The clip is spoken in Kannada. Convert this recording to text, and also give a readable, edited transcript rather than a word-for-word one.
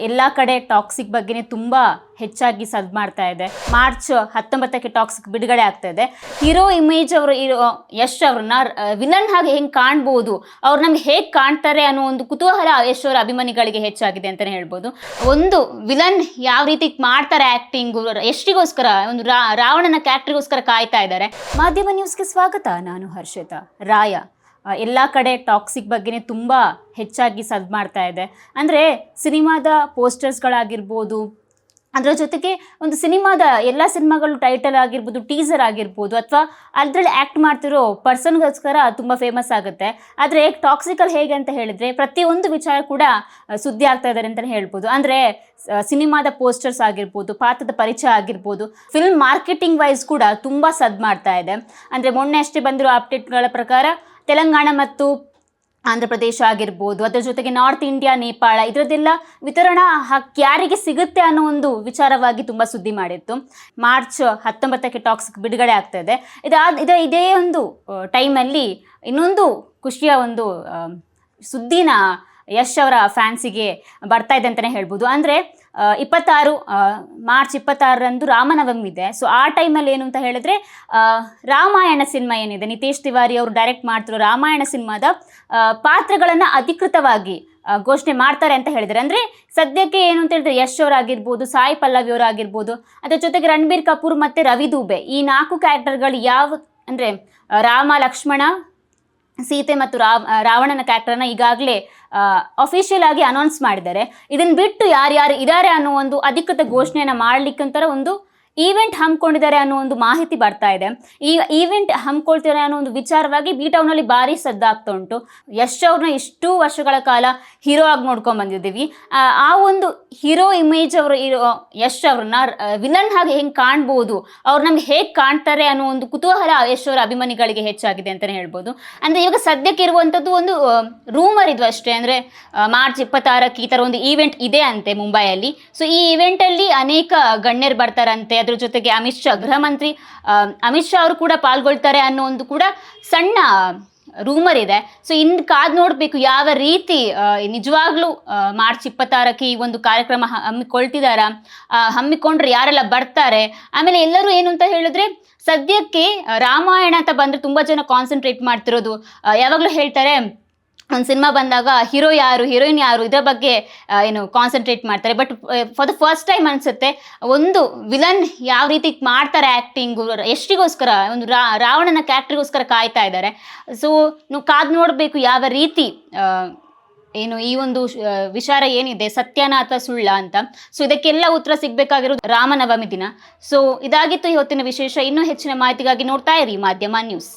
ಎಲ್ಲ ಕಡೆ ಟಾಕ್ಸಿಕ್ ಬಗ್ಗೆನೇ ತುಂಬ ಹೆಚ್ಚಾಗಿ ಸದ್ ಮಾಡ್ತಾ ಇದೆ. ಮಾರ್ಚ್ 19ಕ್ಕೆ ಟಾಕ್ಸಿಕ್ ಬಿಡುಗಡೆ ಆಗ್ತಾ ಇದೆ. ಹೀರೋ ಇಮೇಜ್ ಅವರು ಯಶ್ ಅವ್ರನ್ನ ವಿಲನ್ ಹಾಗೆ ಹೆಂಗೆ ಕಾಣ್ಬೋದು, ಅವ್ರು ನಮ್ಗೆ ಹೇಗೆ ಕಾಣ್ತಾರೆ ಅನ್ನೋ ಒಂದು ಕುತೂಹಲ ಯಶ್ ಅವರ ಅಭಿಮಾನಿಗಳಿಗೆ ಹೆಚ್ಚಾಗಿದೆ ಅಂತಲೇ ಹೇಳ್ಬೋದು. ಒಂದು ವಿಲನ್ ಯಾವ ರೀತಿ ಮಾಡ್ತಾರೆ ಆ್ಯಕ್ಟಿಂಗು, ಎಷ್ಟಿಗೋಸ್ಕರ ಒಂದು ರಾವಣನ ಕ್ಯಾರೆಕ್ಟರ್ಗೋಸ್ಕರ ಕಾಯ್ತಾ ಇದ್ದಾರೆ. ಮಾಧ್ಯಮ ನ್ಯೂಸ್ಗೆ ಸ್ವಾಗತ. ನಾನು ಹರ್ಷಿತಾ. ರಾಯ ಎಲ್ಲ ಕಡೆ ಟಾಕ್ಸಿಕ್ ಬಗ್ಗೆನೇ ತುಂಬ ಹೆಚ್ಚಾಗಿ ಸದ್ ಮಾಡ್ತಾ ಇದೆ. ಅಂದರೆ ಸಿನಿಮಾದ ಪೋಸ್ಟರ್ಸ್ಗಳಾಗಿರ್ಬೋದು, ಅದರ ಜೊತೆಗೆ ಒಂದು ಸಿನಿಮಾದ ಎಲ್ಲ ಸಿನಿಮಾಗಳು ಟೈಟಲ್ ಆಗಿರ್ಬೋದು, ಟೀಸರ್ ಆಗಿರ್ಬೋದು, ಅಥವಾ ಅದರಲ್ಲಿ ಆ್ಯಕ್ಟ್ ಮಾಡ್ತಿರೋ ಪರ್ಸನ್ಗೋಸ್ಕರ ತುಂಬ ಫೇಮಸ್ ಆಗುತ್ತೆ. ಆದರೆ ಟಾಕ್ಸಿಕಲ್ ಹೇಗೆ ಅಂತ ಹೇಳಿದರೆ ಪ್ರತಿಯೊಂದು ವಿಚಾರ ಕೂಡ ಸುದ್ದಿ ಆಗ್ತಾ ಇದ್ದಾರೆ ಅಂತಲೇ ಹೇಳ್ಬೋದು. ಅಂದರೆ ಸಿನಿಮಾದ ಪೋಸ್ಟರ್ಸ್ ಆಗಿರ್ಬೋದು, ಪಾತ್ರದ ಪರಿಚಯ ಆಗಿರ್ಬೋದು, ಫಿಲ್ಮ್ ಮಾರ್ಕೆಟಿಂಗ್ ವೈಸ್ ಕೂಡ ತುಂಬ ಸದ್ ಮಾಡ್ತಾ ಇದೆ. ಅಂದರೆ ಮೊನ್ನೆ ಅಷ್ಟೇ ಬಂದಿರೋ ಅಪ್ಡೇಟ್ಗಳ ಪ್ರಕಾರ ತೆಲಂಗಾಣ ಮತ್ತು ಆಂಧ್ರ ಪ್ರದೇಶ ಆಗಿರ್ಬೋದು, ಅದರ ಜೊತೆಗೆ ನಾರ್ತ್ ಇಂಡಿಯಾ, ನೇಪಾಳ, ಇದರದ್ದೆಲ್ಲ ವಿತರಣಾ ಹಕ್ಕು ಯಾರಿಗೆ ಸಿಗುತ್ತೆ ಅನ್ನೋ ಒಂದು ವಿಚಾರವಾಗಿ ತುಂಬ ಸುದ್ದಿ ಮಾಡಿತ್ತು. ಮಾರ್ಚ್ 19ಕ್ಕೆ ಟಾಕ್ಸಿಕ್ ಬಿಡುಗಡೆ ಆಗ್ತಾ ಇದೆ. ಇದೇ ಒಂದು ಟೈಮಲ್ಲಿ ಇನ್ನೊಂದು ಖುಷಿಯ ಒಂದು ಸುದ್ದಿನ ಯಶ್ ಅವರ ಫ್ಯಾನ್ಸಿಗೆ ಬರ್ತಾ ಇದೆ ಅಂತಲೇ ಹೇಳ್ಬೋದು. ಅಂದರೆ ಮಾರ್ಚ್ 26ರಂದು ರಾಮನವಮಿ ಇದೆ. ಸೊ ಆ ಟೈಮಲ್ಲಿ ಏನು ಅಂತ ಹೇಳಿದ್ರೆ ರಾಮಾಯಣ ಸಿನಿಮಾ ಏನಿದೆ, ನಿತೇಶ್ ತಿವಾರಿ ಅವರು ಡೈರೆಕ್ಟ್ ಮಾಡ್ತಿರೋ ರಾಮಾಯಣ ಸಿನಿಮಾದ ಪಾತ್ರಗಳನ್ನು ಅಧಿಕೃತವಾಗಿ ಘೋಷಣೆ ಮಾಡ್ತಾರೆ ಅಂತ ಹೇಳಿದ್ದಾರೆ. ಅಂದರೆ ಸದ್ಯಕ್ಕೆ ಏನು ಅಂತ ಹೇಳಿದ್ರೆ ಯಶ್ ಅವರಾಗಿರ್ಬೋದು, ಸಾಯಿ ಪಲ್ಲವಿ ಅವರಾಗಿರ್ಬೋದು, ಅದರ ಜೊತೆಗೆ ರಣಬೀರ್ ಕಪೂರ್ ಮತ್ತು ರವಿ ದೂಬೆ, ಈ 4 ಕ್ಯಾರೆಕ್ಟರ್ಗಳು ಅಂದರೆ ರಾಮ, ಲಕ್ಷ್ಮಣ, ಸೀತೆ ಮತ್ತು ರಾವಣನ ಕ್ಯಾರೆಕ್ಟರ್ನ ಈಗಾಗಲೇ ಅಫಿಷಿಯಲ್ ಆಗಿ ಅನೌನ್ಸ್ ಮಾಡಿದ್ದಾರೆ. ಇದನ್ನು ಬಿಟ್ಟು ಯಾರ್ಯಾರು ಇದ್ದಾರೆ ಅನ್ನೋ ಒಂದು ಅಧಿಕೃತ ಘೋಷಣೆಯನ್ನು ಮಾಡಲಿಕ್ಕಂತರ ಒಂದು ಈವೆಂಟ್ ಹಮ್ಮಿಕೊಂಡಿದ್ದಾರೆ ಅನ್ನೋ ಒಂದು ಮಾಹಿತಿ ಬರ್ತಾ ಇದೆ. ಈ ಈವೆಂಟ್ ಹಮ್ಮಿಕೊಳ್ತಾರೆ ಅನ್ನೋ ಒಂದು ವಿಚಾರವಾಗಿ ಬಿ ಟೌನಲ್ಲಿ ಭಾರಿ ಸದ್ದಾಗ್ತಾ ಉಂಟು. ಯಶ್ ಅವ್ರನ್ನ ಇಷ್ಟು ವರ್ಷಗಳ ಕಾಲ ಹೀರೋ ಆಗಿ ನೋಡ್ಕೊಂಡು ಬಂದಿದ್ದೀವಿ. ಆ ಒಂದು ಹೀರೋ ಇಮೇಜ್ ಅವರು ಯಶ್ ಅವ್ರನ್ನ ವಿಲನ್ ಹಾಗೆ ಹೆಂಗೆ ಕಾಣ್ಬೋದು, ಅವ್ರು ನಮ್ಗೆ ಹೇಗೆ ಕಾಣ್ತಾರೆ ಅನ್ನೋ ಒಂದು ಕುತೂಹಲ ಯಶ್ ಅವರ ಅಭಿಮಾನಿಗಳಿಗೆ ಹೆಚ್ಚಾಗಿದೆ ಅಂತಲೇ ಹೇಳ್ಬೋದು. ಅಂದರೆ ಇವಾಗ ಸದ್ಯಕ್ಕೆ ಇರುವಂಥದ್ದು ಒಂದು ರೂಮರ್ ಇದು ಅಷ್ಟೇ. ಅಂದರೆ ಮಾರ್ಚ್ 26ಕ್ಕೆ ಈ ಥರ ಒಂದು ಈವೆಂಟ್ ಇದೆ ಅಂತೆ ಮುಂಬೈಯಲ್ಲಿ. ಸೊ ಈ ಈವೆಂಟಲ್ಲಿ ಅನೇಕ ಗಣ್ಯರು ಬರ್ತಾರಂತೆ. ಅದ್ರ ಜೊತೆಗೆ ಗೃಹ ಮಂತ್ರಿ ಅಮಿತ್ ಶಾ ಅವರು ಕೂಡ ಪಾಲ್ಗೊಳ್ತಾರೆ ಅನ್ನೋ ಒಂದು ಕೂಡ ಸಣ್ಣ ರೂಮರ್ ಇದೆ. ಸೊ ಇನ್ನು ಕಾದು ನೋಡಬೇಕು ಯಾವ ರೀತಿ ನಿಜವಾಗ್ಲೂ ಮಾರ್ಚ್ 26ಕ್ಕೆ ಈ ಒಂದು ಕಾರ್ಯಕ್ರಮ ಹಮ್ಮಿಕೊಂಡ್ರೆ ಯಾರೆಲ್ಲ ಬರ್ತಾರೆ. ಆಮೇಲೆ ಎಲ್ಲರೂ ಏನು ಅಂತ ಹೇಳಿದ್ರೆ ಸದ್ಯಕ್ಕೆ ರಾಮಾಯಣ ಅಂತ ಬಂದರೆ ತುಂಬ ಜನ ಕಾನ್ಸಂಟ್ರೇಟ್ ಮಾಡ್ತಿರೋದು, ಯಾವಾಗಲೂ ಹೇಳ್ತಾರೆ ಒಂದು ಸಿನಿಮಾ ಬಂದಾಗ ಹೀರೋ ಯಾರು, ಹೀರೋಯಿನ್ ಯಾರು, ಇದರ ಬಗ್ಗೆ ಕಾನ್ಸಂಟ್ರೇಟ್ ಮಾಡ್ತಾರೆ. But for the first time ಅನಿಸುತ್ತೆ ಒಂದು ವಿಲನ್ ಯಾವ ರೀತಿ ಮಾಡ್ತಾರೆ ಆ್ಯಕ್ಟಿಂಗು, ಎಷ್ಟಿಗೋಸ್ಕರ ಒಂದು ರಾವಣನ ಕ್ಯಾರೆಕ್ಟರ್ಗೋಸ್ಕರ ಕಾಯ್ತಾ ಇದ್ದಾರೆ. ಸೊ ನೀವು ಕಾದು ನೋಡಬೇಕು ಯಾವ ರೀತಿ ಈ ಒಂದು ವಿಚಾರ ಏನಿದೆ ಸತ್ಯನ ಅಥವಾ ಸುಳ್ಳ ಅಂತ. ಸೊ ಇದಕ್ಕೆಲ್ಲ ಉತ್ತರ ಸಿಗಬೇಕಾಗಿರೋದು ರಾಮನವಮಿ ದಿನ. ಸೊ ಇದಾಗಿತ್ತು ಇವತ್ತಿನ ವಿಶೇಷ. ಇನ್ನೂ ಹೆಚ್ಚಿನ ಮಾಹಿತಿಗಾಗಿ ನೋಡ್ತಾ ಇರಿ ಮಾಧ್ಯಮ ನ್ಯೂಸ್.